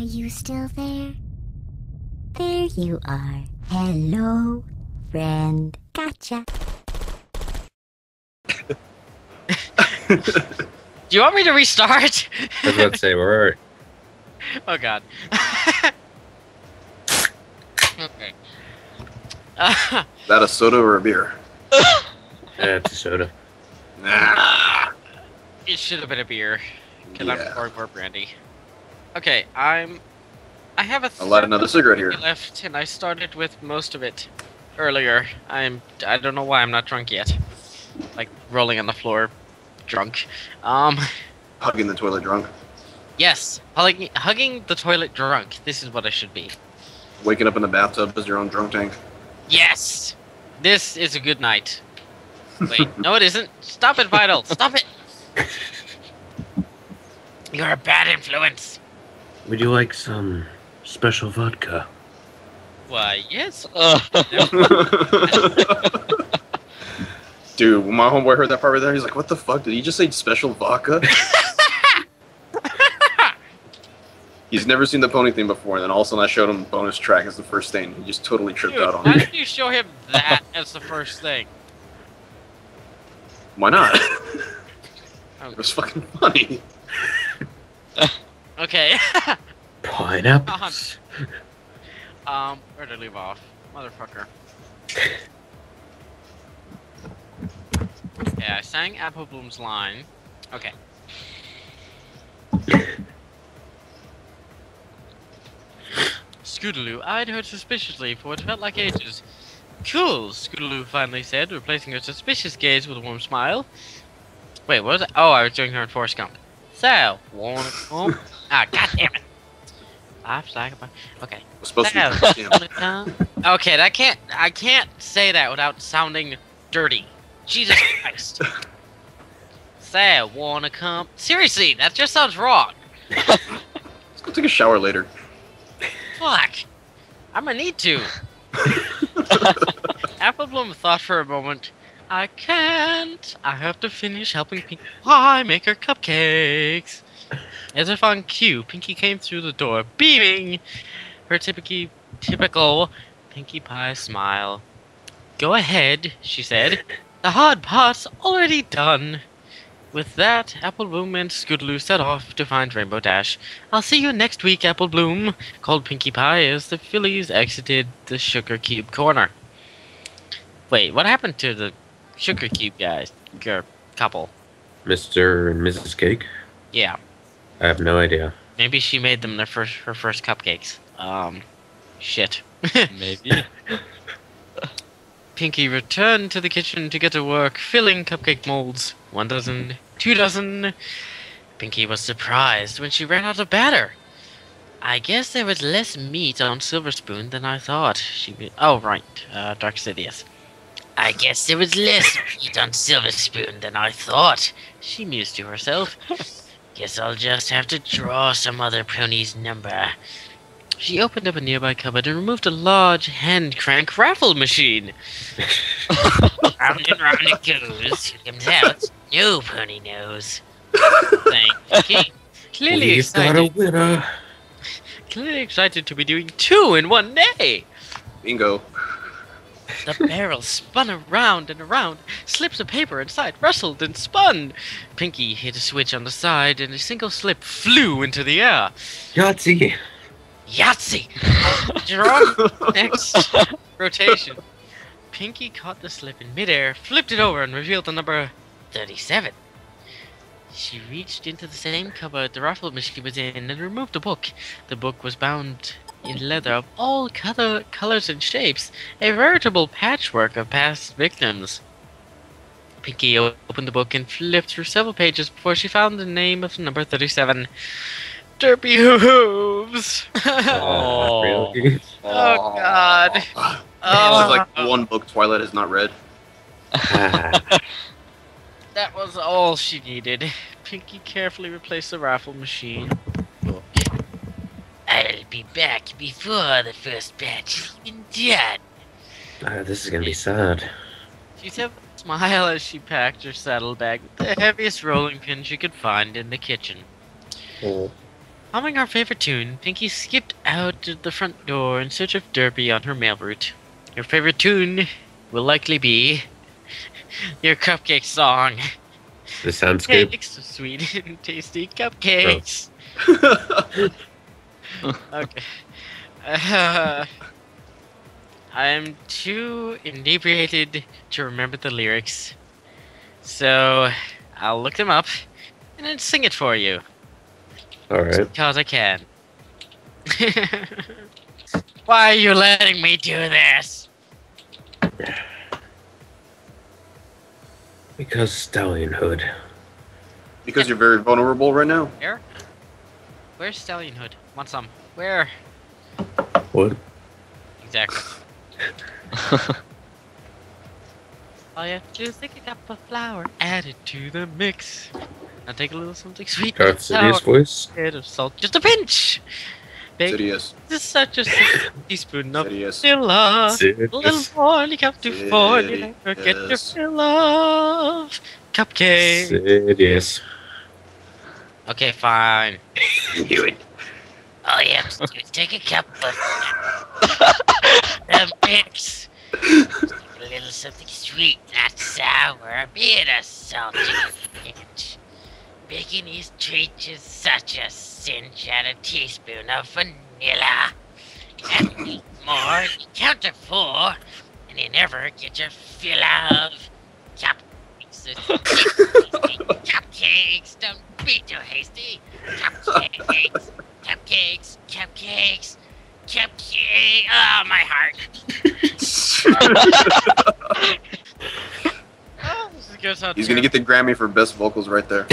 you still there? There you are. Hello, friend. Gotcha. Do you want me to restart? I was about to say, we're alright. Oh god. Okay. That a soda or a beer? Yeah, it's a soda. Nah. It should have been a beer. Because Yeah. I'm pouring more brandy. Okay, I have a I'll light another cigarette here. left, and I started with most of it earlier. I don't know why I'm not drunk yet. Like rolling on the floor, drunk. Hugging the toilet drunk. Yes, hugging the toilet drunk. This is what I should be. Waking up in the bathtub as your own drunk tank. Yes, this is a good night. Wait, no, it isn't. Stop it, Vital. Stop it. You're a bad influence. Would you like some special vodka? Why, yes. Dude, when my homeboy heard that part right there, he's like, what the fuck? Did he just say special vodka? He's never seen the pony thing before, and then all of a sudden I showed him bonus track as the first thing. He just totally tripped Dude, out on why it. did you show him that as the first thing? Why not? Oh, It was fucking funny. okay. Pineapples. Where'd I leave off? Motherfucker. Yeah, I sang Apple Bloom's line. Okay. Scootaloo eyed her suspiciously for what felt like ages. Cool, Scootaloo finally said, replacing her suspicious gaze with a warm smile. Wait, what was it? Oh, I was doing her in Forrest Gump. So, wanna come? Ah, goddammit. Life's like a... Okay. It was supposed to be So, Christian. wanna come? Okay, I can't say that without sounding dirty. Jesus Christ. So, wanna come? Seriously, that just sounds wrong. Let's go take a shower later. Fuck. I'm gonna need to. Apple Bloom thought for a moment. I can't. I have to finish helping Pinkie Pie make her cupcakes. As if on cue, Pinkie came through the door, beaming. Her typical Pinkie Pie smile. Go ahead, she said. The hard part's already done. With that, Apple Bloom and Scootaloo set off to find Rainbow Dash. I'll see you next week, Apple Bloom, called Pinkie Pie as the fillies exited the Sugar Cube corner. Wait, what happened to the Sugar Cube guys? Couple. Mr. and Mrs. Cake? Yeah. I have no idea. Maybe she made them her first cupcakes. Shit. Maybe. Pinkie returned to the kitchen to get to work, filling cupcake molds. 1 dozen, 2 dozen. Pinkie was surprised when she ran out of batter. I guess there was less meat on Silver Spoon than I thought. Oh, right. Dark Sidious. I guess there was less meat on Silver Spoon than I thought, she mused to herself. Guess I'll just have to draw some other pony's number. She opened up a nearby cupboard and removed a large hand-crank raffle machine. Round and round it goes. Who comes out? No pony knows. Thank you. Clearly We've got a excited. winner. Clearly excited to be doing 2 in 1 day. Bingo. The barrel spun around and around, slips of paper inside rustled and spun. Pinkie hit a switch on the side, and a single slip flew into the air. Yahtzee. Yahtzee! Drum next rotation. Pinkie caught the slip in midair, flipped it over, and revealed the number 37. She reached into the same cupboard the raffle machine was in and removed a book. The book was bound in leather of all colors and shapes, a veritable patchwork of past victims. Pinkie opened the book and flipped through several pages before she found the name of number 37. Derpy Hooves! Oh, really? Oh, God. This Oh, is like one book Twilight has not read. Ah, that was all she needed. Pinkie carefully replaced the raffle machine. Book. I'll be back before the first batch is even done. this is gonna be sad. She said with a smile as she packed her saddlebag with the heaviest rolling pin she could find in the kitchen. Oh. Humming her favorite tune, Pinky skipped out the front door in search of Derpy on her mail route. Your favorite tune will likely be your cupcake song. The soundscape. Cakes, sweet and tasty cupcakes. Okay. I'm too inebriated to remember the lyrics, so I'll look them up and then sing it for you. Alright. Because I can. Why are you letting me do this? Because Stallion Hood. Because you're very vulnerable right now. Where? Where's Stallion Hood? Want some? Where? What? Exactly. All you have to do is take a cup of flour, add it to the mix. Now take a little something sweet. Darth Sidious's voice? Bit of salt, just a pinch. Bake Sidious. just such a teaspoon of Sidious. vanilla. A little Sidious. more, and you come to four, and you never get your Sidious. fill of cupcake. Sidious. Okay, fine. Knew it. All you have to do is take a cup of the mix. A little something sweet, not sour, a bit of salt in a pinch. Baking these treats is such a cinch. Add a teaspoon of vanilla. Add more, you count to 4, and you never get your fill of cupcakes. Cupcakes, don't be too hasty. Cupcakes, cupcakes, cupcakes, cupcakes. Oh, my heart. Oh, this goes out He's gonna get the Grammy for best vocals right there.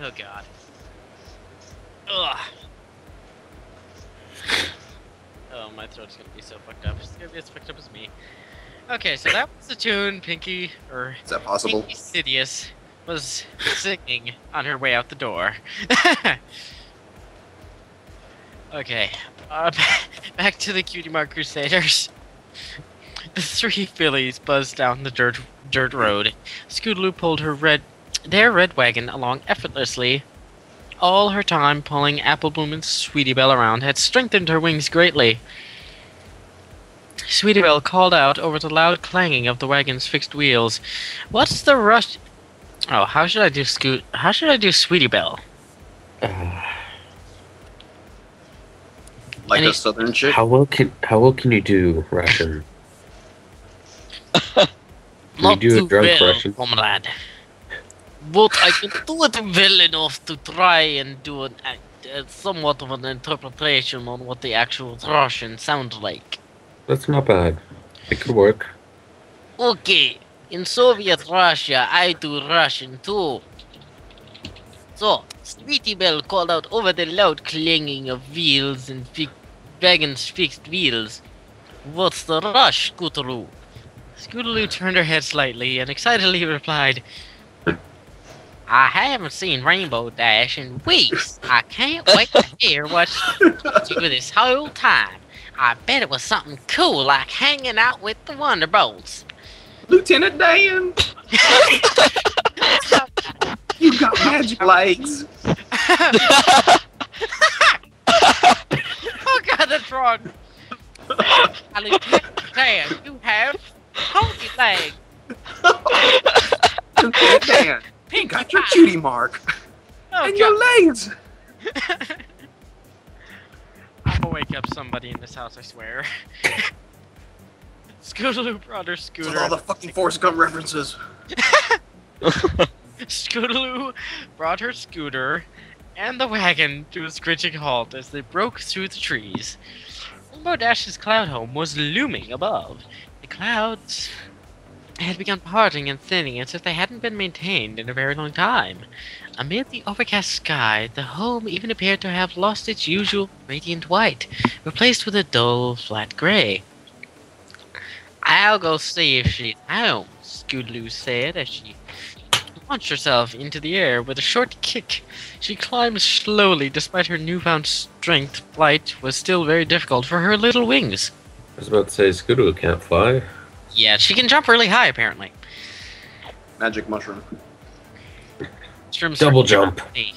Oh god. Ugh. Oh, my throat's gonna be so fucked up. It's gonna be as fucked up as me. Okay, so that was the tune Pinky, or Is that possible? Pinky Sidious, was singing on her way out the door. Okay, back to the Cutie Mark Crusaders. The 3 fillies buzzed down the dirt road. Scootaloo pulled their red wagon along effortlessly. All her time pulling Apple Bloom and Sweetie Belle around had strengthened her wings greatly. Sweetie Belle called out over the loud clanging of the wagon's fixed wheels. What's the rush? Oh, how should I do Sweetie Belle? Like Any- a southern chick? How well can you do Russian? Can you Not do a too drunk well, Russian? comrade. But I can do it well enough to try and do somewhat of an interpretation on what the actual Russian sounds like. That's not bad. It could work. Okay, in Soviet Russia, I do Russian too. So, Sweetie Belle called out over the loud clanging of wheels and wagon's fixed wheels. What's the rush, Scootaloo? Scootaloo turned her head slightly and excitedly replied, I haven't seen Rainbow Dash in weeks. I can't wait to hear what she told you this whole time. I bet it was something cool like hanging out with the Wonderbolts. Lieutenant Dan! You got magic legs! Oh god, that's wrong. Lieutenant Dan, you have pony leg. Lieutenant Dan! You got your cutie mark! Oh and god. your legs! I'm gonna wake up somebody in this house, I swear. Scootaloo brought her With scooter. all the fucking Forrest Gump references. Scootaloo brought her scooter and the wagon to a screeching halt as they broke through the trees. Rainbow Dash's cloud home was looming above. The clouds had begun parting and thinning as if they hadn't been maintained in a very long time. Amid the overcast sky, the home even appeared to have lost its usual radiant white, replaced with a dull, flat gray. I'll go see if she's home, Scootaloo said as she launched herself into the air with a short kick. She climbed slowly despite her newfound strength. Flight was still very difficult for her little wings. I was about to say Scootaloo can't fly. Yeah, she can jump really high apparently. Magic mushroom. Mushrooms Double were jump. funny.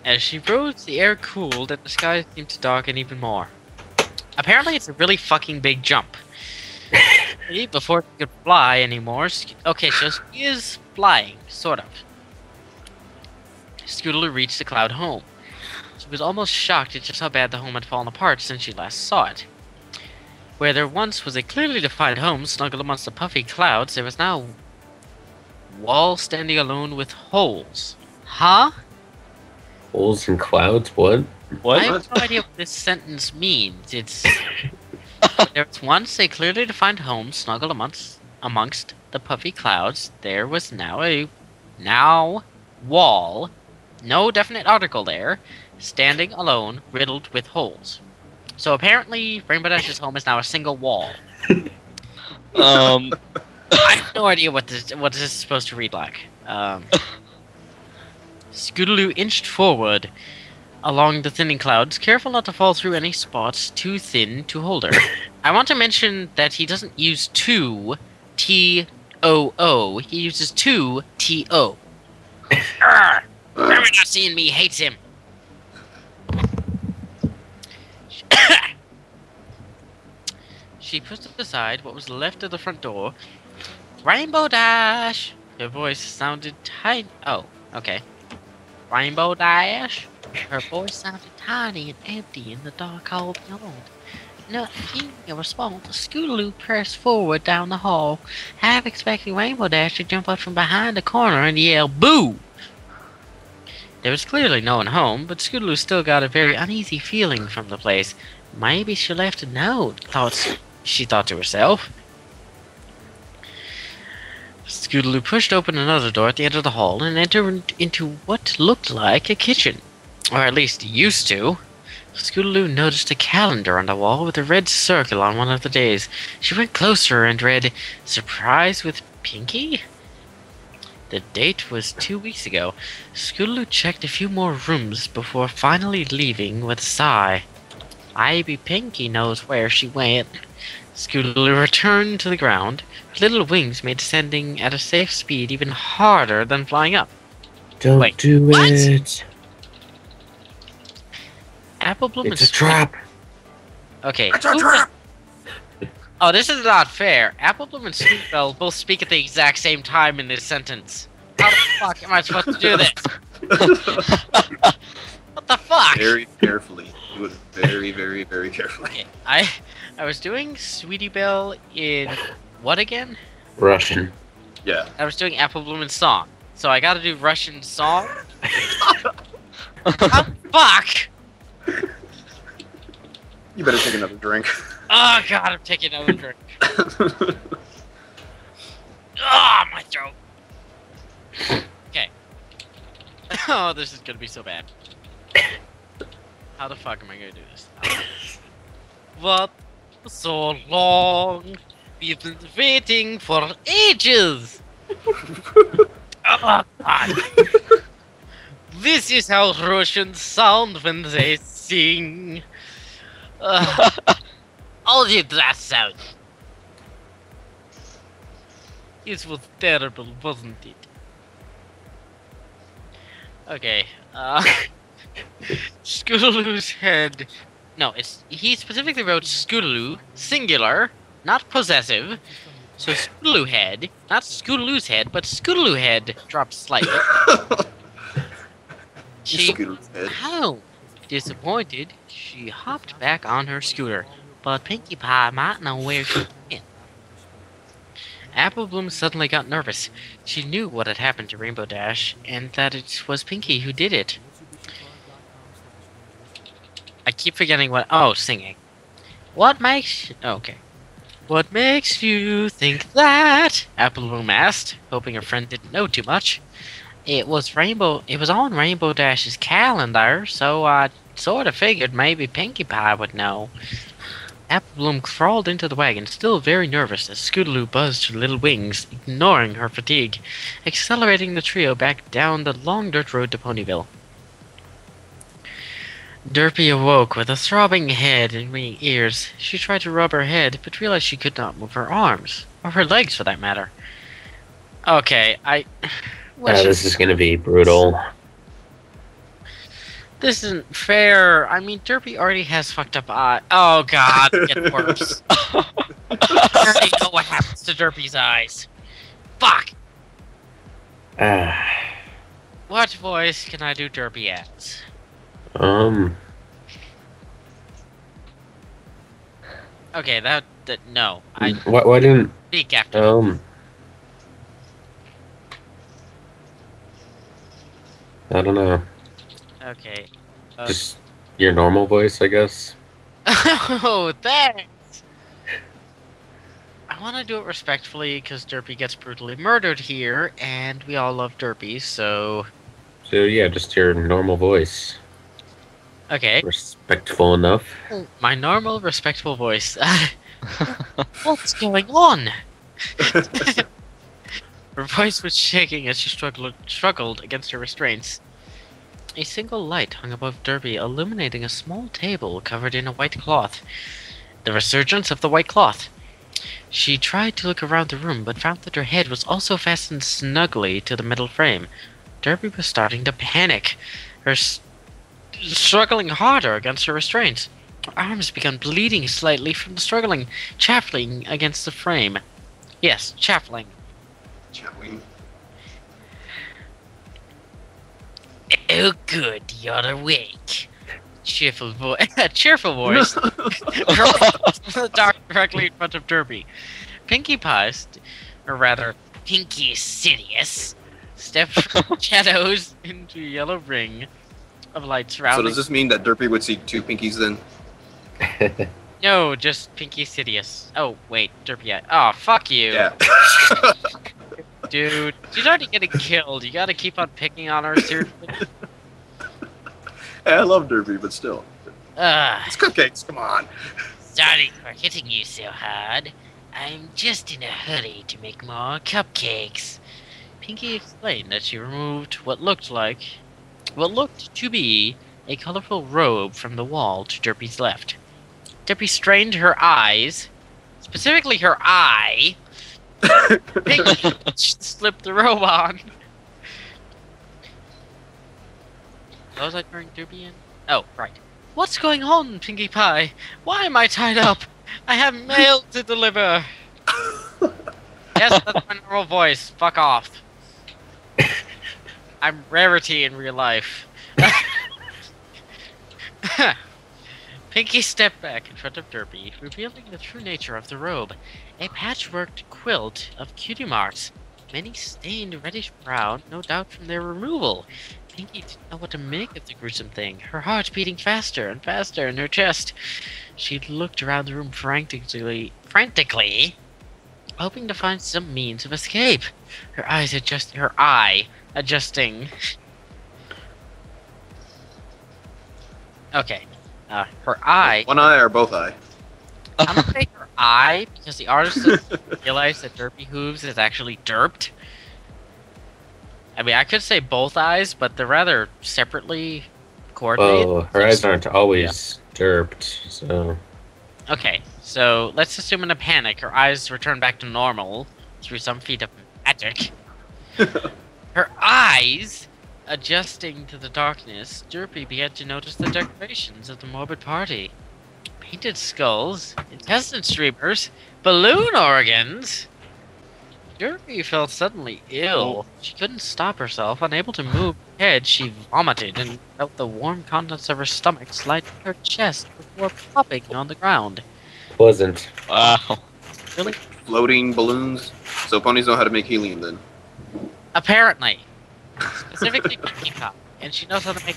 As she rose, the air cooled and the sky seemed to darken even more. Apparently, it's a really fucking big jump. Before she could fly anymore. Okay, so she is flying, sort of. Scootaloo reached the cloud home. She was almost shocked at just how bad the home had fallen apart since she last saw it. Where there once was a clearly defined home snuggled amongst the puffy clouds, there was now a wall standing alone with holes. Huh? Holes in clouds? What? I have no idea what this sentence means. It's there was once a clearly defined home snuggled amongst the puffy clouds. There was now a wall, no definite article there, standing alone, riddled with holes. So apparently, Rainbow Dash's home is now a single wall. I have no idea what this is supposed to read like. Scootaloo inched forward along the thinning clouds, careful not to fall through any spots too thin to hold her. I want to mention that he doesn't use two T-O-O. He uses two T-O. Whoever not seeing me hates him. She pushed aside what was left of the front door. Rainbow Dash! Her voice sounded tiny. Oh, okay. Rainbow Dash? Her voice sounded tiny and empty in the dark hall beyond. Not hearing a response, Scootaloo pressed forward down the hall, half expecting Rainbow Dash to jump up from behind the corner and yell, "Boo!" There was clearly no one home, but Scootaloo still got a very uneasy feeling from the place. Maybe she left a note, she thought to herself. Scootaloo pushed open another door at the end of the hall and entered into what looked like a kitchen. Or at least used to. Scootaloo noticed a calendar on the wall with a red circle on one of the days. She went closer and read, "Surprise with Pinky?" The date was 2 weeks ago. Scootaloo checked a few more rooms before finally leaving with a sigh. Maybe Pinky knows where she went. Scootaloo returned to the ground. Her little wings made descending at a safe speed even harder than flying up. Don't do what? it. Applebloom It's a trap. Okay. It's a trap! Oh, this is not fair. Applebloom and Sweetbell both speak at the exact same time in this sentence. How the fuck am I supposed to do this? What the fuck? Very carefully. Do it very, very, very carefully. Okay, I was doing Sweetie Belle in what again? Russian. Yeah. I was doing Applebloom in song. So I gotta do Russian song? Oh, fuck! You better take another drink. Oh god, I'm taking another drink. Ah, my throat. Okay. Oh, this is gonna be so bad. How the fuck am I gonna do this? What? So long. We've been waiting for ages. Oh god. This is how Russians sound when they sing. How did that sound? It was terrible, wasn't it? Okay, Scootaloo's head. No, he specifically wrote Scootaloo, singular, not possessive. So Scootaloo head, not Scootaloo's head, but Scootaloo head dropped slightly. Scootaloo's head. How? Disappointed, she hopped back on her scooter, but Pinkie Pie might know where she went. Applebloom suddenly got nervous. She knew what had happened to Rainbow Dash, and that it was Pinkie who did it. I keep forgetting what... Oh, singing. What makes... Okay. What makes you think that? Applebloom asked, hoping her friend didn't know too much. It was on Rainbow Dash's calendar, so I sort of figured maybe Pinkie Pie would know. Applebloom crawled into the wagon, still very nervous as Scootaloo buzzed her little wings, ignoring her fatigue, accelerating the trio back down the long dirt road to Ponyville. Derpy awoke with a throbbing head and ringing ears. She tried to rub her head, but realized she could not move her arms, or her legs for that matter. Okay, What should- This is gonna be brutal. This isn't fair. I mean, Derpy already has fucked up eye. Oh god, it gets worse. I already know what happens to Derpy's eyes. Fuck! Ah, What voice can I do Derpy as? Okay, that no. I why didn't, speak after. I don't know. Okay. Just your normal voice, I guess. Oh, thanks! I want to do it respectfully because Derpy gets brutally murdered here, and we all love Derpy, so... So yeah, just your normal voice. Okay. Respectful enough. My normal, respectful voice. What's going on? Her voice was shaking as she struggled against her restraints. A single light hung above Derpy, illuminating a small table covered in a white cloth. The resurgence of the white cloth. She tried to look around the room, but found that her head was also fastened snugly to the metal frame. Derpy was starting to panic, struggling harder against her restraints. Her arms began bleeding slightly from the struggling, chaffling against the frame. Yes, chaffling. Chaffling. Oh, good, you're awake. Cheerful voice. Cheerful voice. The dark directly in front of Derpy. Pinkie Pie, or rather, Pinkie Sidious, stepped from shadows into a yellow ring of light surrounding. So does this mean that Derpy would see two pinkies then? No, just Pinkie Sidious. Oh, wait, Derpy. Oh, fuck you. Yeah. Dude, she's already getting killed. You gotta keep on picking on her, seriously. Hey, I love Derpy, but still. Ugh. It's Cupcakes, come on. Sorry for hitting you so hard. I'm just in a hurry to make more cupcakes. Pinkie explained that she removed what looked to be a colorful robe from the wall to Derpy's left. Derpy strained her eyes, specifically her eye. Pinkie slipped the robe on. What was I turning Derpy in? Oh, right. What's going on, Pinkie Pie? Why am I tied up? I have mail to deliver. Yes, that's my normal voice. Fuck off. I'm rarity in real life. Pinkie stepped back in front of Derpy, revealing the true nature of the robe. A patchworked quilt of cutie marks, many stained reddish brown, no doubt from their removal. Pinkie didn't know what to make of the gruesome thing, her heart beating faster and faster in her chest. She looked around the room frantically, hoping to find some means of escape. Her eye adjusting. Okay. Her eye. One eye or both eye? I'm gonna say her eye because the artist doesn't realize that Derpy Hooves is actually derped. I mean, I could say both eyes, but they're rather separately coordinated. Well, her eyes aren't always derped, so... Okay, so let's assume in a panic her eyes return back to normal through some feat of magic. Her eyes adjusting to the darkness, Derpy began to notice the decorations of the morbid party. Painted skulls, intestine streamers, balloon organs. Derpy felt suddenly ill. She couldn't stop herself. Unable to move her head, she vomited and felt the warm contents of her stomach slide to her chest before popping on the ground. Wasn't. Wow. Really? Floating balloons. So ponies know how to make helium then. Apparently. Specifically Pinkie Pie. And she knows how to make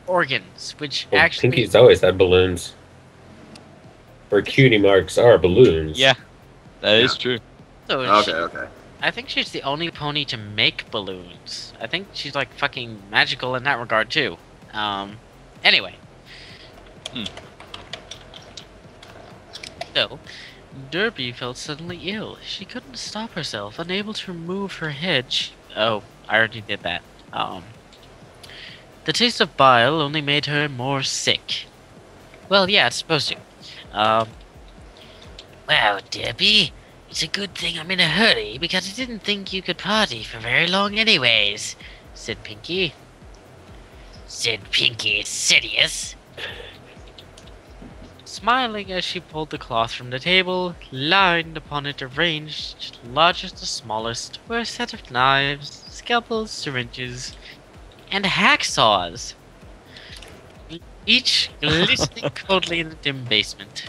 organs, which Well, actually... Pinkie's always had balloons. Her cutie marks are balloons. Yeah, that is true. So Okay. I think she's the only pony to make balloons. I think she's like fucking magical in that regard too. Anyway. So, Derpy felt suddenly ill. She couldn't stop herself, unable to move her head. Oh, I already did that. The taste of bile only made her more sick. Well, yeah, it's supposed to. Wow, Derpy, It's a good thing I'm in a hurry, because I didn't think you could party for very long anyways, said Pinky. Said Pinky, serious? Smiling as she pulled the cloth from the table, lined upon it arranged, largest to smallest, were a set of knives, scalpels, syringes, and hacksaws, each glistening coldly in the dim basement.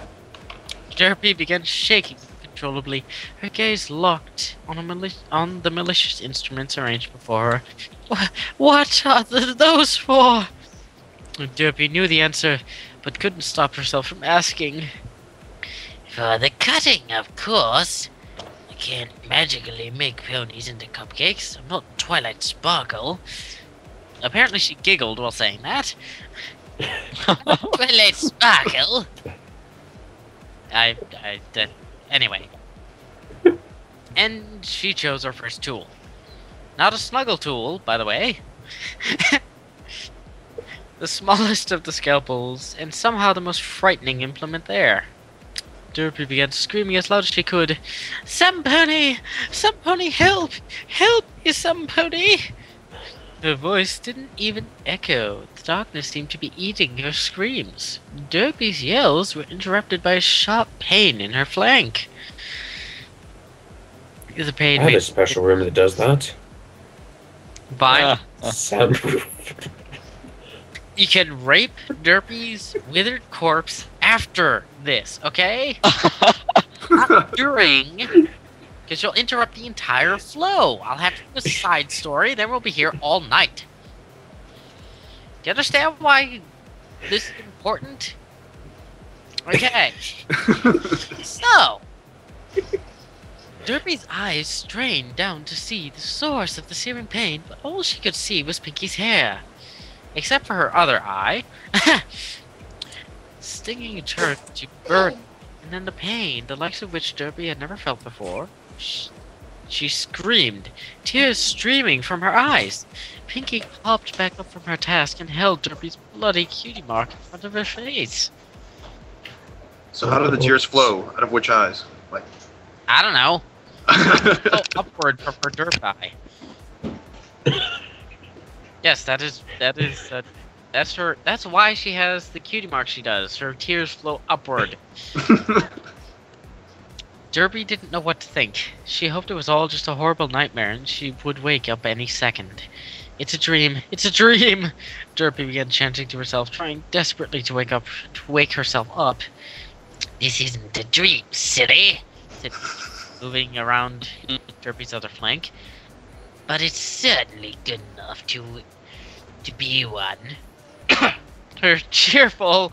Derpy began shaking uncontrollably, her gaze locked on the malicious instruments arranged before her. What are those for? Derpy knew the answer, but couldn't stop herself from asking. For the cutting, of course. I can't magically make ponies into cupcakes. I'm not Twilight Sparkle. Apparently she giggled while saying that. Twilight Sparkle? Anyway. And she chose her first tool. Not a snuggle tool, by the way. The smallest of the scalpels, and somehow the most frightening implement there. Derpy began screaming as loud as she could. Some pony! Some pony, help! Help me, some pony! Her voice didn't even echo. The darkness seemed to be eating her screams. Derpy's yells were interrupted by a sharp pain in her flank. The pain I have a special room that does that. Fine. Soundproof. You can rape Derpy's withered corpse after this, okay? Not during, because you'll interrupt the entire flow. I'll have to do a side story, then we'll be here all night. Do you understand why this is important? Okay. So, Derpy's eyes strained down to see the source of the searing pain, but all she could see was Pinky's hair. Except for her other eye. Stinging turned to burn, and then the pain, the likes of which Derpy had never felt before. She screamed, tears streaming from her eyes. Pinky hopped back up from her task and held Derpy's bloody cutie mark in front of her face. So how do the tears flow? Out of which eyes? Like, I don't know. Go upward from her derp eye. Yes, that's her. That's why she has the cutie mark she does. Her tears flow upward. Derpy didn't know what to think. She hoped it was all just a horrible nightmare and she would wake up any second. It's a dream. It's a dream! Derpy began chanting to herself, trying desperately to wake herself up. This isn't a dream, silly, said moving around Derpy's other flank. But it's certainly good enough to be one. Her cheerful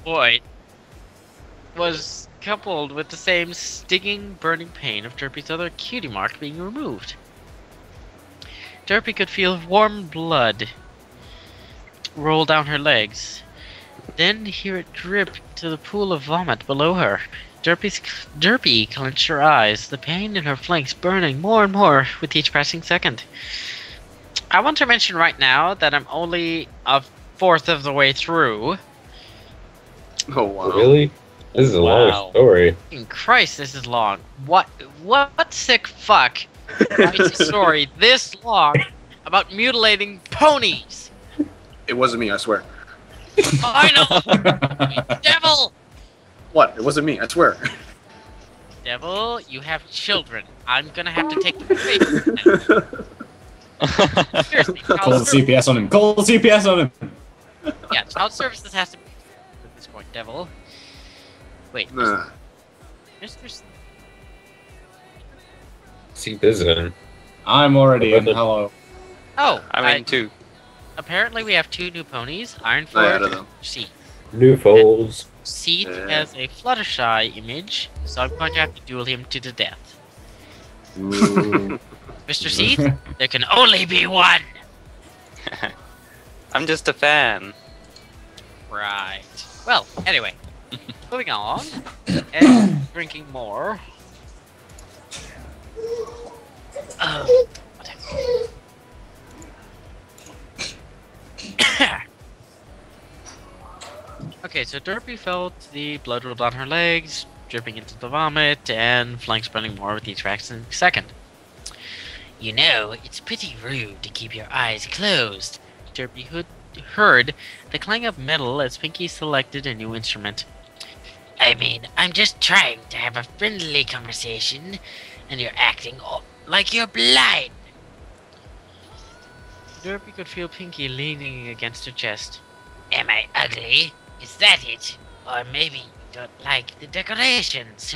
voice was coupled with the same stinging, burning pain of Derpy's other cutie mark being removed. Derpy could feel warm blood roll down her legs, then hear it drip to the pool of vomit below her. Derpy clenched her eyes, the pain in her flanks burning more and more with each passing second. I want to mention right now that I'm only a fourth of the way through. oh wow. Really? This is a long story. In Christ, this is long. What sick fuck writes a story this long about mutilating ponies? It wasn't me, I swear. I know! Devil! What? It wasn't me, I swear. Devil, you have children. I'm gonna have to take them away from you. Seriously, Call the CPS on him. Call the CPS on him. Yeah, child services has to be at this point, Devil. Wait, Nah. Mr. See this in. I'm already in. Hello. Oh, I'm in too. Apparently we have two new ponies, I Ironford don't and know. Seath. New foals. Seath Yeah. has a Fluttershy image, so I'm going to have to duel him to the death. Ooh. Mr. Seath, there can only be one! I'm just a fan. Right. Well, anyway, moving on, and drinking more. Okay, so Derpy felt the blood roll down her legs. dripping into the vomit, and flanks burning more with each passing second. You know, it's pretty rude to keep your eyes closed. Derpy heard the clang of metal as Pinky selected a new instrument. I mean, I'm just trying to have a friendly conversation, and you're acting like you're blind. Derpy could feel Pinky leaning against her chest. Am I ugly? Is that it? Or maybe you don't like the decorations,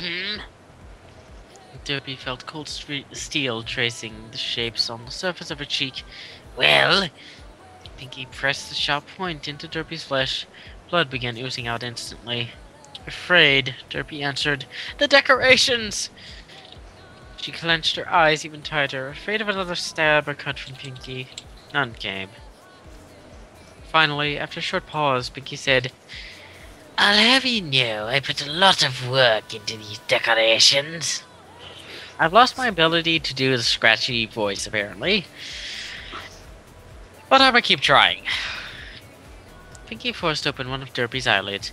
Derpy felt cold steel tracing the shapes on the surface of her cheek. Well, Pinky pressed the sharp point into Derpy's flesh. Blood began oozing out instantly. Afraid, Derpy answered, "The decorations!" She clenched her eyes even tighter, afraid of another stab or cut from Pinky. None came. Finally, after a short pause, Pinky said, I'll have you know I put a lot of work into these decorations. I've lost my ability to do the scratchy voice, apparently. But I'm gonna keep trying. Pinky forced open one of Derpy's eyelids.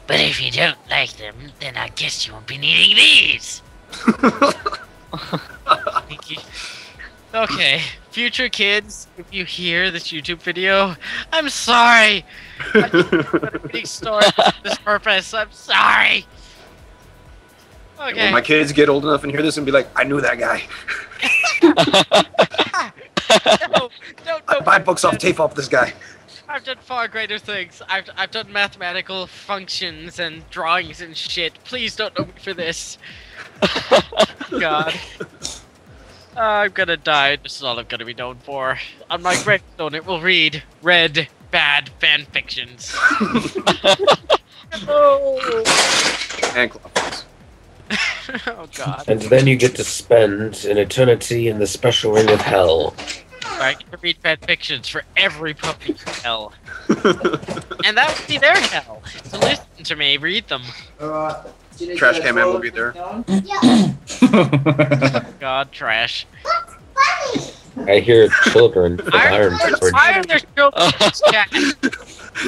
But if you don't like them, then I guess you won't be needing these. Pinky. Okay, future kids, if you hear this YouTube video, I'm sorry. I put a big story for this purpose. I'm sorry. Okay. When my kids get old enough and hear this and be like, I knew that guy. No, I buy books off tape off this guy. I've done far greater things. I've done mathematical functions and drawings and shit. Please don't know me for this. God. I'm gonna die. This is all I'm gonna be known for. On my gravestone, it will read, Read Bad Fan Fictions. Oh. And claws. Oh, God. And then you get to spend an eternity in the special ring of hell. I get to read fan fictions for every puppy in hell. And that would be their hell. So listen to me, read them. Trash can man will be there. God, trash. I hear children from Iron Sword. Why are there children in this chat?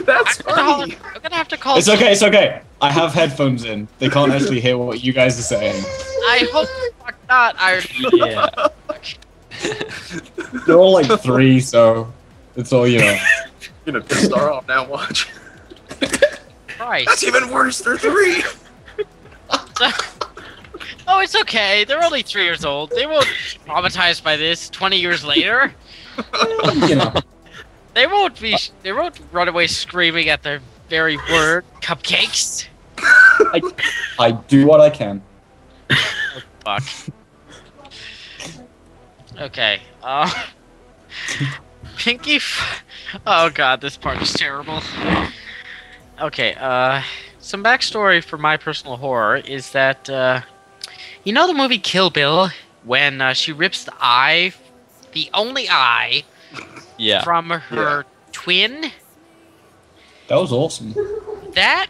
That's funny. I'm gonna have to call. It's okay, it's okay. I have headphones in. They can't actually hear what you guys are saying. I hope fuck not, Iron. Yeah. They're all like 3, so it's all, you know. You're gonna piss Star off now, watch. Christ. That's even worse, they're 3! Oh, it's okay. They're only 3 years old. They won't be traumatized by this 20 years later. You know. They won't run away screaming at their very word, cupcakes. I do what I can. Oh, fuck. Okay, Pinky oh god, this part is terrible. Okay, some backstory for my personal horror is that, you know the movie Kill Bill? When, she rips the eye, the only eye, from her twin? That was awesome. That,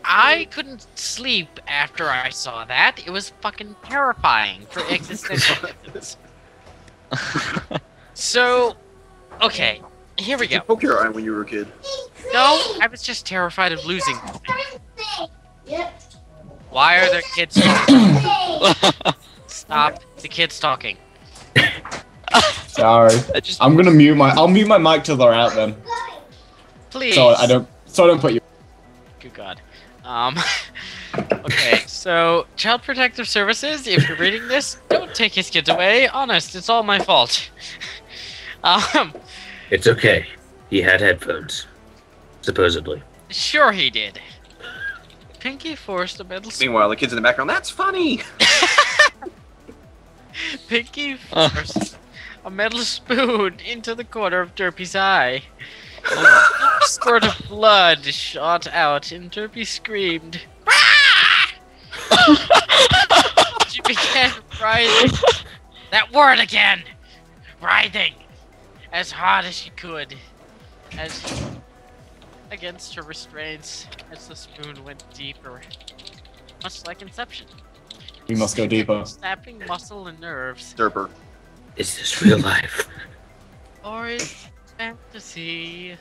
I couldn't sleep after I saw that. It was fucking terrifying for existential reasons. So, okay, here we Did you go. poke your eye when you were a kid? No, I was just terrified of losing. Why are there kids talking? Stop the kids talking. Sorry. I'll mute my mic till they're out then. Please. So I don't put you. Good God. Okay, so Child Protective Services, if you're reading this, don't take his kids away. Honest, it's all my fault. It's okay. He had headphones. Supposedly. Sure he did. Pinky forced a metal spoon. Meanwhile, the kids in the background, that's funny! Pinky forced a metal spoon into the corner of Derpy's eye. A squirt of blood shot out, and Derpy screamed. She began writhing. That word again! Writhing! As hard as she could. Against her restraints, as the spoon went deeper. Much like Inception. We must go deeper. Snapping muscle and nerves. Derper. Is this real life? Or is fantasy?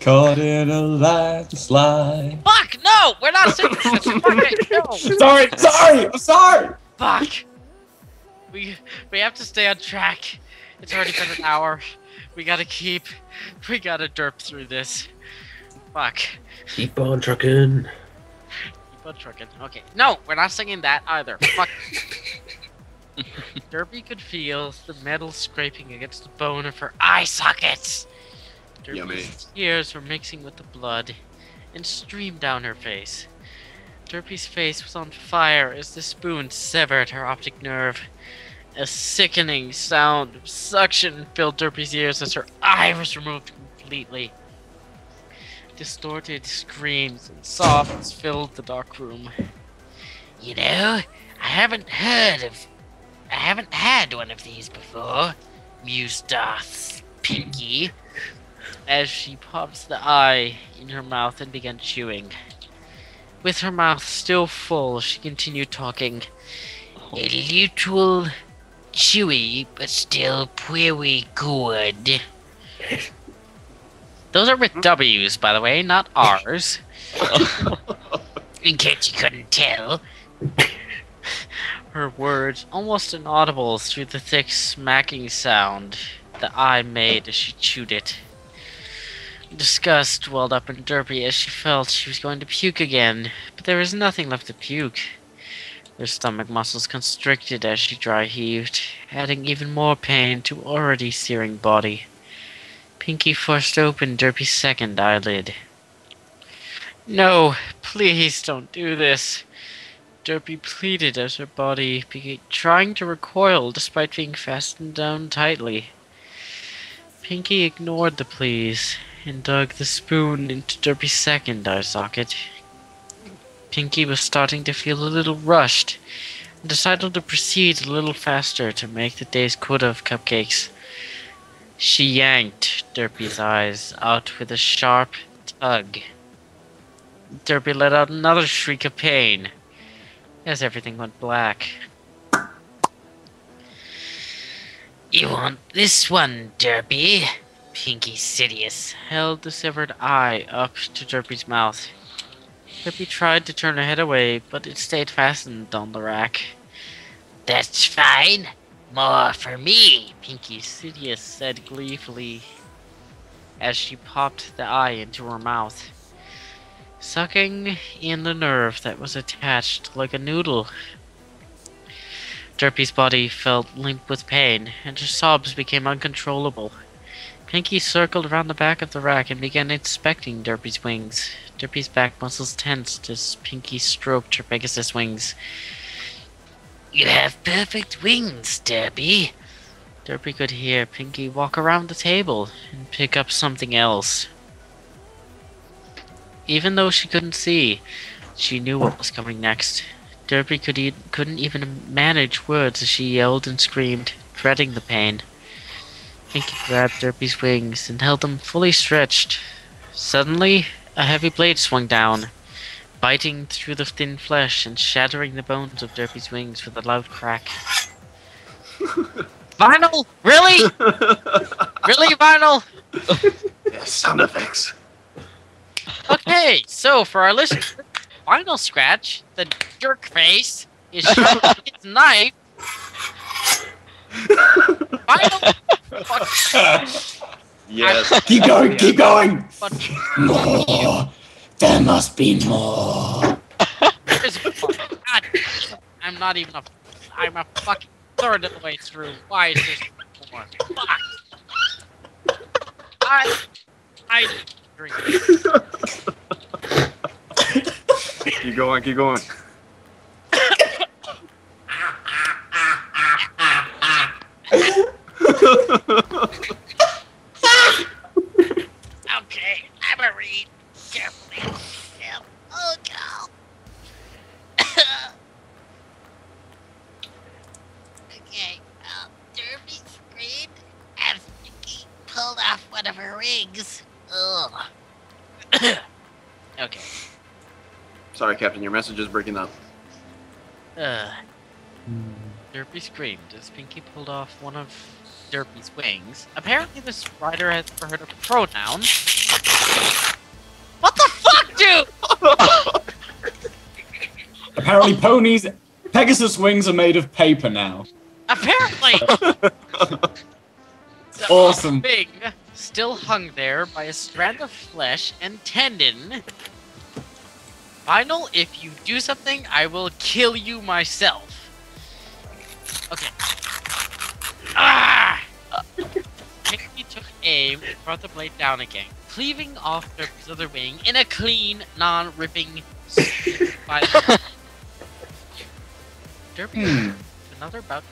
Caught in a landslide. Fuck! No! We're not singing this! Fuck it! No! Sorry! I'm sorry! Fuck! We have to stay on track. It's already been an hour. We gotta derp through this. Fuck. Keep on trucking. Keep on trucking. Okay. No, we're not singing that either. Fuck. Derpy could feel the metal scraping against the bone of her eye sockets. Yummy. Derpy's tears were mixing with the blood and streamed down her face. Derpy's face was on fire as the spoon severed her optic nerve. A sickening sound of suction filled Derpy's ears as her eye was removed completely. Distorted screams and sobs filled the dark room. You know, I haven't had one of these before, mused Darth Pinky, as she popped the eye in her mouth and began chewing. With her mouth still full, she continued talking. A little chewy, but still pretty good. Those are with W's, by the way, not R's. In case you couldn't tell. Her words almost inaudible through the thick smacking sound the eye made as she chewed it. Disgust welled up in Derpy as she felt she was going to puke again, but there was nothing left to puke. Her stomach muscles constricted as she dry heaved, adding even more pain to already searing body. Pinky forced open Derpy's second eyelid. No, please don't do this. Derpy pleaded as her body began trying to recoil despite being fastened down tightly. Pinky ignored the pleas and dug the spoon into Derpy's second eye socket. Pinky was starting to feel a little rushed and decided to proceed a little faster to make the day's quota of cupcakes. She yanked Derpy's eyes out with a sharp tug. Derpy let out another shriek of pain as everything went black. You want this one, Derpy? Pinky Sidious held the severed eye up to Derpy's mouth. Derpy tried to turn her head away, but it stayed fastened on the rack. That's fine. More for me, Pinky Sidious said gleefully as she popped the eye into her mouth, sucking in the nerve that was attached like a noodle. Derpy's body felt limp with pain, and her sobs became uncontrollable. Pinky circled around the back of the rack and began inspecting Derpy's wings. Derpy's back muscles tensed as Pinky stroked her Pegasus wings. You have perfect wings, Derpy. Derpy could hear Pinky walk around the table and pick up something else. Even though she couldn't see, she knew what was coming next. Derpy couldn't even manage words as she yelled and screamed, dreading the pain. Pinky grabbed Derpy's wings and held them fully stretched. Suddenly, a heavy blade swung down, biting through the thin flesh and shattering the bones of Derpy's wings with a loud crack. Vinyl? Really? Really, Vinyl? Yeah, sound effects. Okay, so for our listeners, Vinyl Scratch, the jerk face, is sharpening its knife. Vinyl? Yes. Keep going, keep going! Fuck. More! There must be more! There's more. God, I'm not even I'm a fucking third of the way through. Why is this more? Fuck. I drink this. Keep going, keep going. Okay, I'm a read. Carefully. Oh, God. Okay, Derpy screamed as Pinky pulled off one of her wings. Ugh. Okay. Sorry, Captain, your message is breaking up. Derpy screamed as Pinky pulled off one of Derpy's wings. Apparently this writer has never heard of a pronoun. What the fuck, dude? Apparently, ponies. Pegasus wings are made of paper now. Apparently. The Awesome. wing still hung there by a strand of flesh and tendon. Final, if you do something, I will kill you myself. Okay. Ah! Pinky took aim and brought the blade down again, cleaving off Derpy's other wing in a clean, non-ripping by Derpy another bout.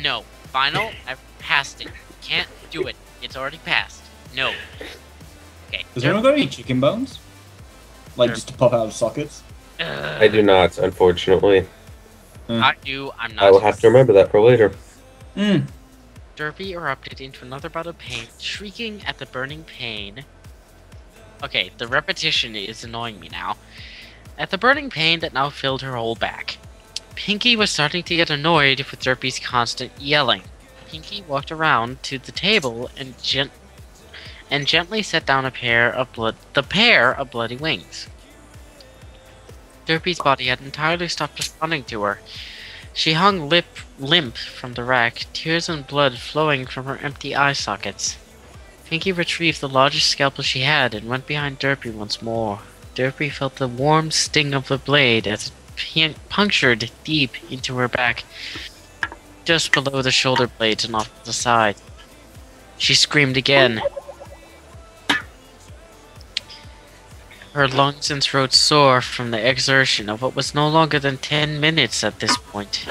No. Final, I've passed it. Can't do it. It's already passed. No. Okay. Does anyone got any chicken bones? Like just to pop out of sockets? I do not, unfortunately. I do. I'm not. I will have to remember that for later. Derpy erupted into another bout of pain, shrieking at the burning pain. Okay, the repetition is annoying me now. At the burning pain that now filled her whole back. Pinky was starting to get annoyed with Derpy's constant yelling. Pinky walked around to the table and gently set down a pair of bloody wings. Derpy's body had entirely stopped responding to her. She hung limp from the rack, tears and blood flowing from her empty eye sockets. Pinky retrieved the largest scalpel she had and went behind Derpy once more. Derpy felt the warm sting of the blade as it punctured deep into her back, just below the shoulder blades and off to the side. She screamed again. Her lungs and throat sore from the exertion of what was no longer than 10 minutes at this point.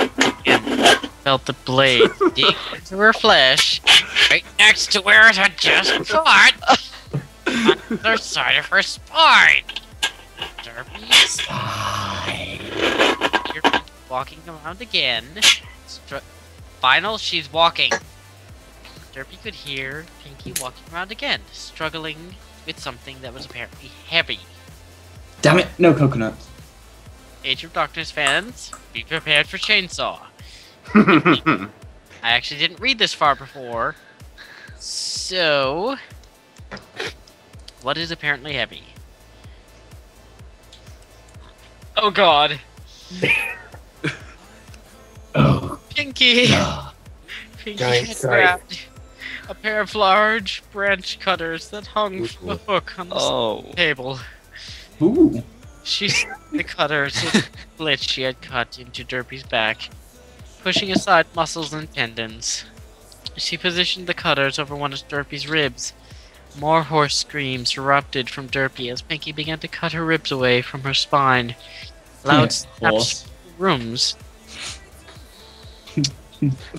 And felt the blade dig into her flesh, right next to where it had just caught, on the other side of her spine. Derpy's spine. Derpy walking around again. Final, she's walking. Derpy could hear Pinky walking around again, struggling with something that was apparently heavy. Damn it, no coconut. Age of Darkness fans, be prepared for chainsaw. I actually didn't read this far before. So, what is apparently heavy? Oh god. Oh. Pinky! Pinky Giant had sight. grabbed a pair of large branch cutters that hung from a hook on the table. Ooh. She snapped the cutters with the split she had cut into Derpy's back, pushing aside muscles and tendons. She positioned the cutters over one of Derpy's ribs. More hoarse screams erupted from Derpy as Pinky began to cut her ribs away from her spine. Loud snaps rooms.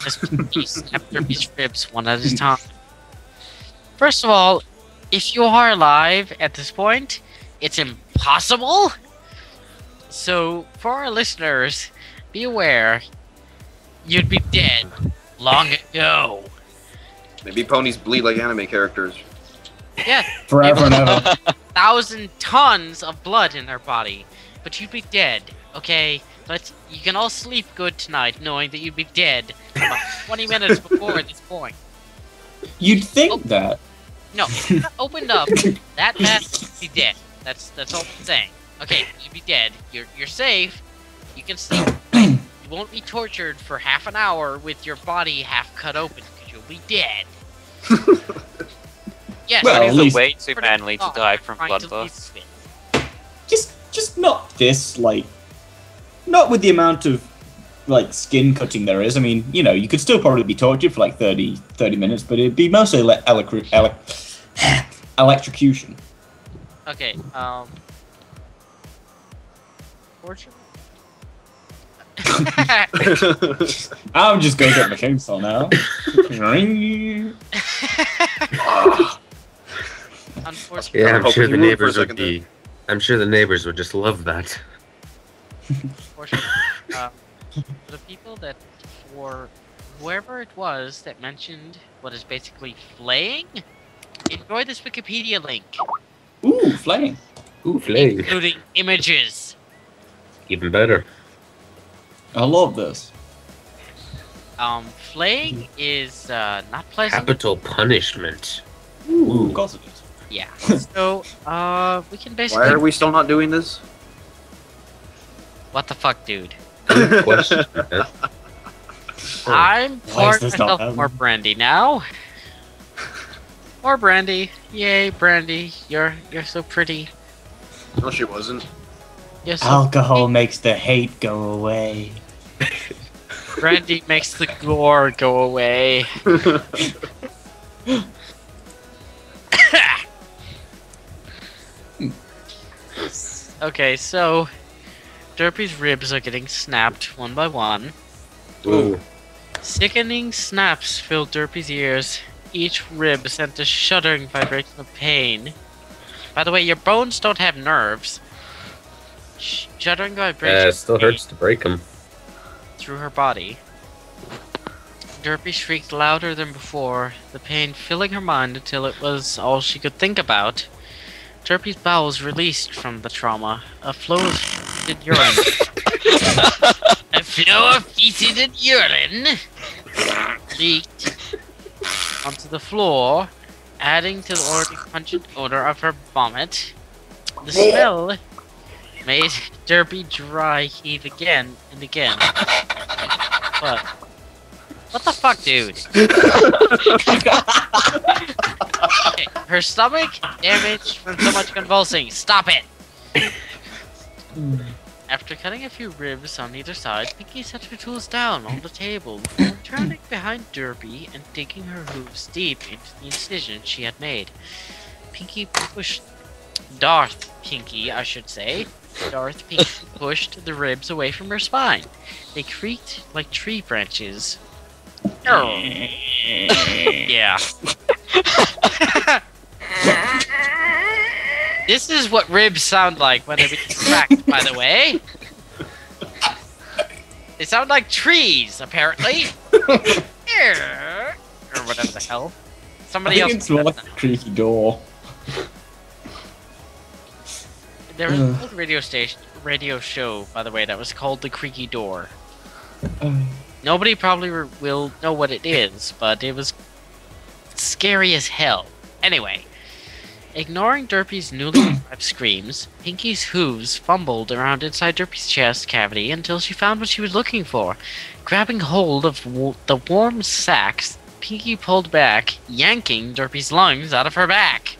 As Pinky snapped Derpy's ribs one at a time. First of all, if you are alive at this point, it's impossible. So, for our listeners, be aware, you'd be dead long ago. Maybe ponies bleed like anime characters. Yeah, Forever and ever. 1,000 tons of blood in their body, but you'd be dead. Okay, but you can all sleep good tonight, knowing that you'd be dead about 20 minutes before this point. You'd think that. No, if you opened up that fast, you'd be dead. That's all I'm saying. Okay, you'd be dead. You're safe. You can sleep. You won't be tortured for half an hour with your body half cut open because you'll be dead. Yes, Well, That at is least- way too manly to die from trying to bloodbath. leave it. Just not this, like, not with the amount of, like, skin cutting there is. I mean, you know, you could still probably be tortured for like 30 minutes, but it'd be mostly electrocution. Okay, torture? I'm just gonna get my chainsaw now. Unfortunately, Yeah, I'm Hope sure you the moved neighbors for a would second be. I'm sure the neighbors would just love that. unfortunately, for the people that, for whoever it was that mentioned what is basically flaying, enjoy this Wikipedia link, Ooh, flaying. Ooh, flaying. including images. Even better. I love this. Flaying is not pleasant. Capital punishment. Ooh, of course it is. Yeah. So, we can basically. Why are we still not doing this? What the fuck, dude? Good question. I'm Why is pouring this not myself more happening? brandy now. More brandy. Yay, brandy. You're so pretty. No, she wasn't. You're so Alcohol makes the hate go away. Brandy makes the gore go away. Okay, so Derpy's ribs are getting snapped one by one. Ooh. Sickening snaps filled Derpy's ears. Each rib sent a shuddering vibration of pain. By the way, your bones don't have nerves. Shuddering vibration It still hurts to break them. through her body. Derpy shrieked louder than before, the pain filling her mind until it was all she could think about. Derpy's bowels released from the trauma. A flow of fetid urine. A flow of fetid and urine leaked onto the floor, adding to the already pungent odor of her vomit. The smell made Derpy dry heave again and again. But what the fuck, dude? Okay, her stomach damaged from so much convulsing. Stop it! After cutting a few ribs on either side, Pinky set her tools down on the table, before turning behind Derpy and digging her hooves deep into the incision she had made. Darth Pinky pushed the ribs away from her spine. They creaked like tree branches. Yeah. This is what ribs sound like when they're being cracked, by the way. They sound like trees, apparently. Or whatever the hell. I Somebody think else. it's more like a creaky door. There was an old radio show, by the way, that was called The Creaky Door. Nobody probably will know what it is, but it was scary as hell. Anyway, ignoring Derpy's newly revived screams, Pinky's hooves fumbled around inside Derpy's chest cavity until she found what she was looking for. Grabbing hold of the warm sacs, Pinky pulled back, yanking Derpy's lungs out of her back.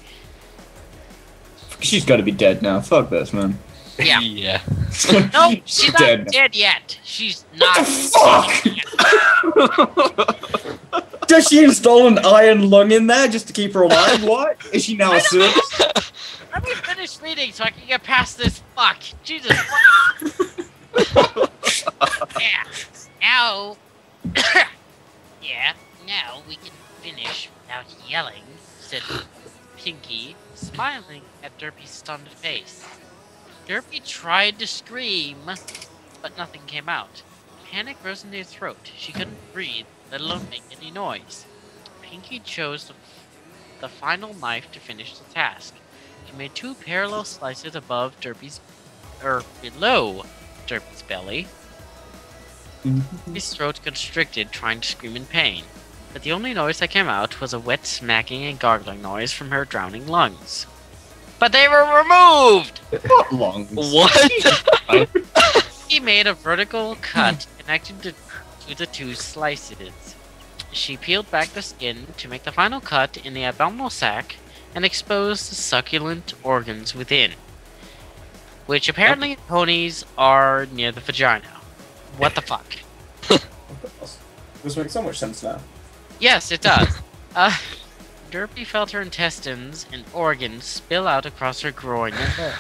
She's got to be dead now. Fuck this, man. Yeah. Yeah. No, she's not dead. dead yet. She's not. Fuck! Does she install an iron lung in there just to keep her alive? What? Is she now a service? Let me finish reading so I can get past this fuck. Jesus. Yeah. Now. Yeah. Now we can finish without yelling," said Pinky, smiling at Derpy's stunned face. Derpy tried to scream, but nothing came out. Panic rose in her throat. She couldn't breathe, let alone make any noise. Pinky chose the final knife to finish the task. She made 2 parallel slices below Derpy's belly. His throat constricted, trying to scream in pain. But the only noise that came out was a wet smacking and gargling noise from her drowning lungs. But they were removed! What lungs? What? He made a vertical cut connecting to the 2 slices. She peeled back the skin to make the final cut in the abdominal sac and exposed the succulent organs within, which apparently in ponies are near the vagina. What the fuck? This makes so much sense now. Yes, it does. Derpy felt her intestines and organs spill out across her groin and leg.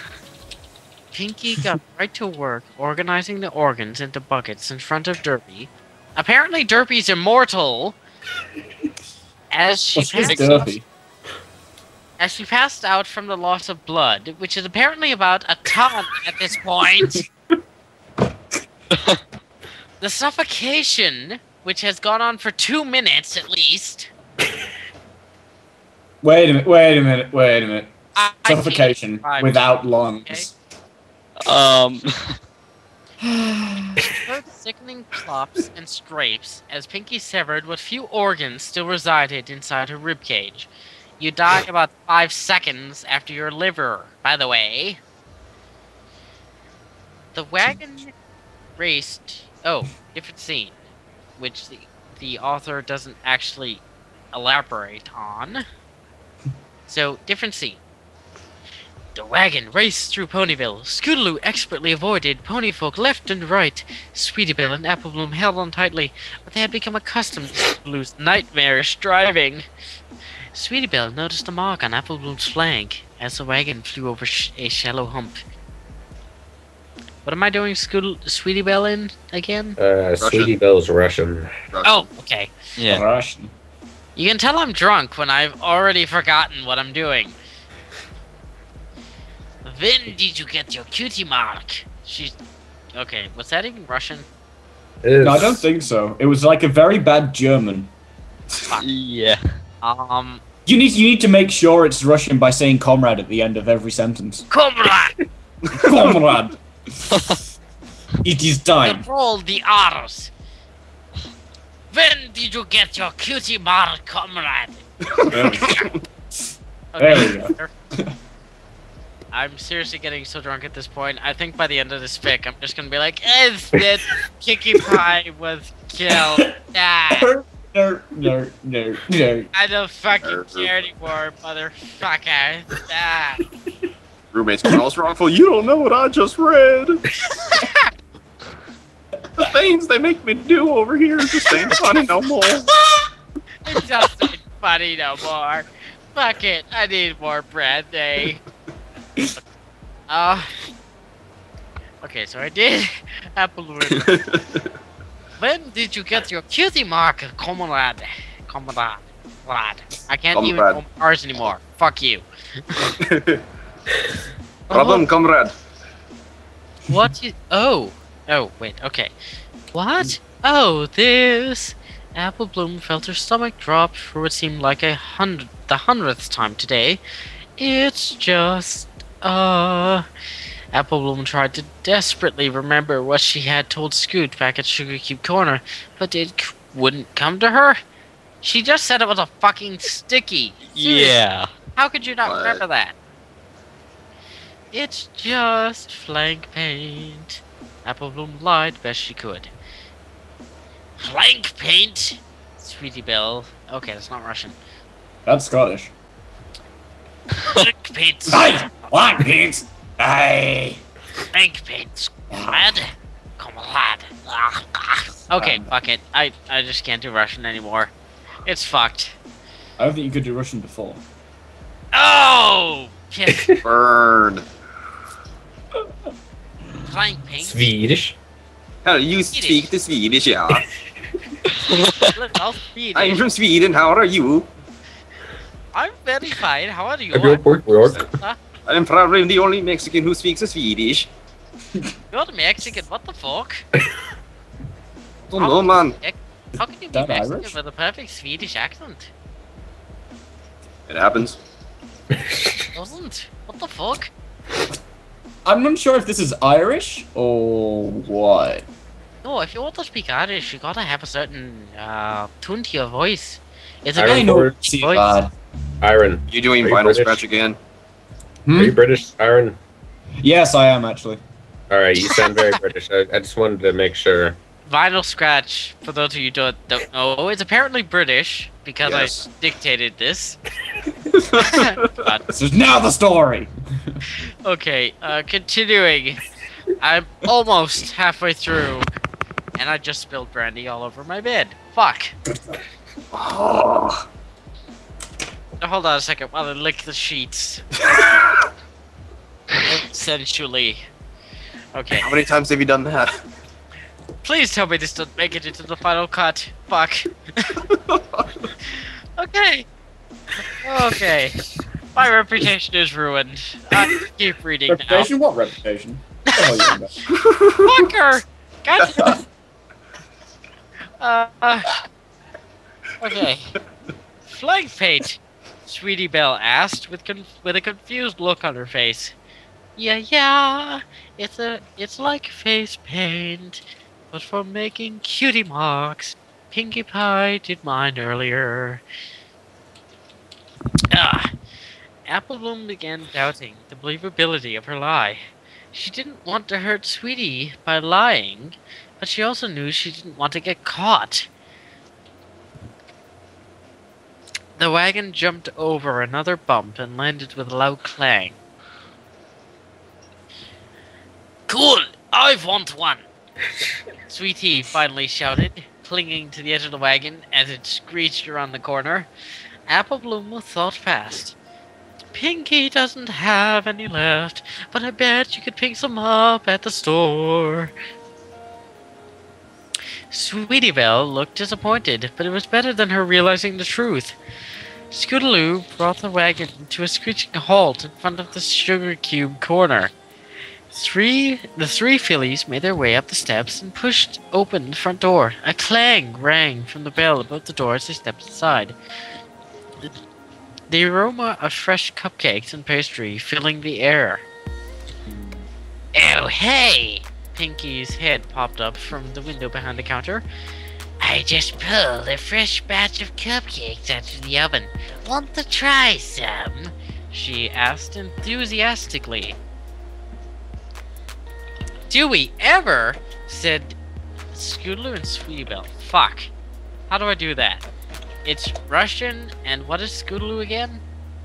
Pinky got right to work organizing the organs into buckets in front of Derpy. Apparently Derpy's immortal! As she passed out from the loss of blood, which is apparently about a ton at this point. The suffocation, which has gone on for 2 minutes at least. Wait a minute. I Suffocation can't- without lungs. Heard sickening plops and scrapes as Pinky severed what few organs still resided inside her ribcage. You die about 5 seconds after your liver, by the way. The wagon raced... Oh, different scene. Which the author doesn't actually elaborate on. So, different scene. The wagon raced through Ponyville. Scootaloo expertly avoided ponyfolk left and right. Sweetiebelle and Applebloom held on tightly, but they had become accustomed to Scootaloo's nightmarish driving. Sweetiebelle noticed a mark on Applebloom's flank as the wagon flew over a shallow hump. What am I doing Sweetiebelle in again? Sweetiebelle's Russian. Oh, okay. Yeah. Russian. You can tell I'm drunk when I've already forgotten what I'm doing. When did you get your cutie mark? She's... Okay, was that even Russian? No, I don't think so. It was like a very bad German. Yeah. You need to make sure it's Russian by saying comrade at the end of every sentence. Comrade! Comrade! It is time. Control the R's. When did you get your cutie mark, comrade? There we go. Okay. There we go. I'm seriously getting so drunk at this point. I think by the end of this fic, I'm just gonna be like, that Kiki Pie was killed. Ah, No. I don't fucking care anymore, motherfucker. Ah. Roommates going, all wrongful. You don't know what I just read. The things they make me do over here just ain't funny no more. It just ain't funny no more. Fuck it, I need more brandy. Okay, so I did Applewood. When did you get your cutie mark, comrade? Comrade. I can't even Comrade. call ours anymore. Fuck you. Problem, comrade. What is... Oh, wait, okay. What? Oh, this... Applebloom felt her stomach drop for what seemed like the 100th time today. It's just... Applebloom tried to desperately remember what she had told Scoot back at Sugar Cube Corner, but it wouldn't come to her. She just said it was a fucking sticky. Seriously, Yeah. how could you not What? remember that? It's just flank paint. Applebloom lied best she could. Flank paint? Sweetiebelle. Okay, that's not Russian. That's Scottish. Flank paint. Aye! Black pants! Aye! Flank paint. Comrade. Comrade. Okay, fuck it. I just can't do Russian anymore. It's fucked. I don't think you could do Russian before. Oh! Piss. Burn. Flank paint. Swedish. How do you speak the Swedish, yeah? Look, I'll speed I'm it. from Sweden, how are you? I'm very fine. How are you? Have your work. I'm probably the only Mexican who speaks Swedish. You're the Mexican. What the fuck? Don't know, man. How can you be That Mexican Irish? with a perfect Swedish accent? It happens. Doesn't. What the fuck? I'm not sure if this is Irish or what. No, if you want to speak Irish, you gotta have a certain tune to your voice. It's a Irish very I know word. it's voice. bad. Aaron. You doing Are you vinyl British? scratch again? Are you British, Aaron? Yes, I am actually. Alright, you sound very British. I just wanted to make sure. Vinyl scratch, for those of you who don't know, is apparently British because Yes. I dictated this. But, This is now the story! okay, continuing. I'm almost halfway through, and I just spilled brandy all over my bed. Fuck. Oh. Hold on a second while I lick the sheets. Sensually. Okay. How many times have you done that? Please tell me this doesn't make it into the final cut. Fuck. Okay. Okay. My reputation is ruined. I keep reading Reputation? What reputation? What the hell are you on about? now. Fucker! God damn it. Okay. Flag paint, Sweetiebelle asked with a confused look on her face. Yeah, it's like face paint, but for making cutie marks. Pinkie Pie did mine earlier. Apple Bloom began doubting the believability of her lie. She didn't want to hurt Sweetie by lying, but she also knew she didn't want to get caught. The wagon jumped over another bump and landed with a loud clang. Cool! I want one! Sweetie finally shouted, clinging to the edge of the wagon as it screeched around the corner. Apple Bloom thought fast. Pinky doesn't have any left, but I bet you could pick some up at the store. Sweetie Belle looked disappointed, but it was better than her realizing the truth. Scootaloo brought the wagon to a screeching halt in front of the sugar cube corner. The three fillies made their way up the steps and pushed open the front door. A clang rang from the bell above the door as they stepped inside. The aroma of fresh cupcakes and pastry filling the air. Oh, hey! Pinky's head popped up from the window behind the counter. I just pulled a fresh batch of cupcakes out of the oven. Want to try some? She asked enthusiastically. Do we ever? Said Scootaloo and Sweetie Belle. Fuck. How do I do that? It's Russian, and what is Scootaloo again?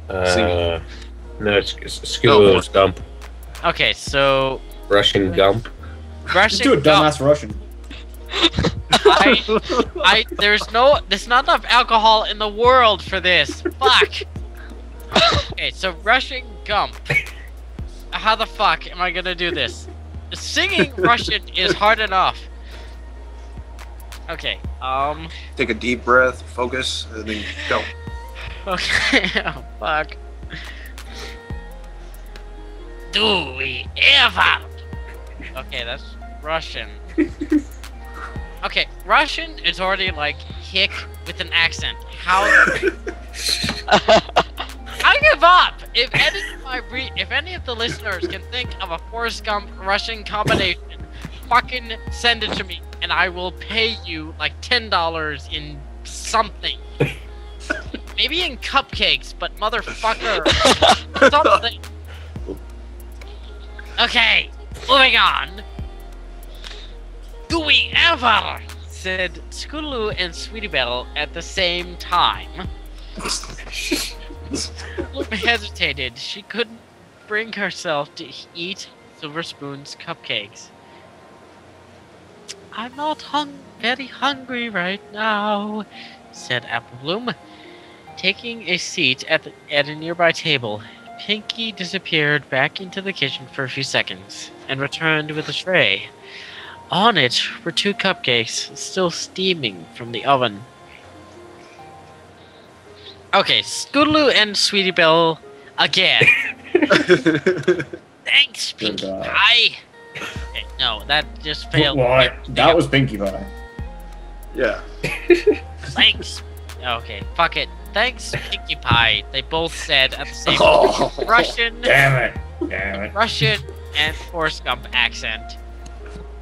No, it's Scootaloo's Gump. Okay, so... Russian Gump. Russian Do a dumbass Gump. Russian. There's not enough alcohol in the world for this. Fuck. Okay, so Russian Gump. How the fuck am I gonna do this? Singing Russian is hard enough. Okay, Take a deep breath, focus, and then go. Okay, oh fuck. Do we ever? Okay, that's Russian. Okay, Russian is already like hick with an accent. How? I give up. If any of the listeners can think of a Forrest Gump Russian combination, fucking send it to me, and I will pay you like $10 in something. Maybe in cupcakes, but motherfucker, something. Okay, moving on. Do we ever? Said Scootaloo and Sweetie Belle at the same time. Bloom hesitated. She couldn't bring herself to eat Silver Spoon's cupcakes. I'm not very hungry right now, said Apple Bloom. Taking a seat at a nearby table, Pinky disappeared back into the kitchen for a few seconds and returned with a tray. On it were 2 cupcakes, still steaming from the oven. Okay, Scootaloo and Sweetie Belle again. Thanks, Pinkie Pie. Okay, no, that just failed. What? That was Pinkie Pie. Yeah. Thanks. Okay, fuck it. Thanks, Pinkie Pie. They both said at the same Oh. Russian. Damn it. Russian and Forrest Gump accent.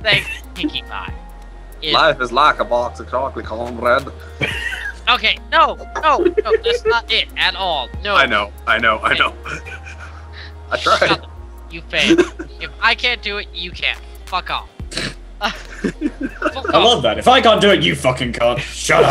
Thanks, Pinkie Pie. Life is like a box of chocolate cornbread. Okay, no, that's not it at all. No. I know. I tried. Shut up, you failed. If I can't do it, you can't. Fuck off. Fuck I love that. If I can't do it, you fucking can't. Shut up.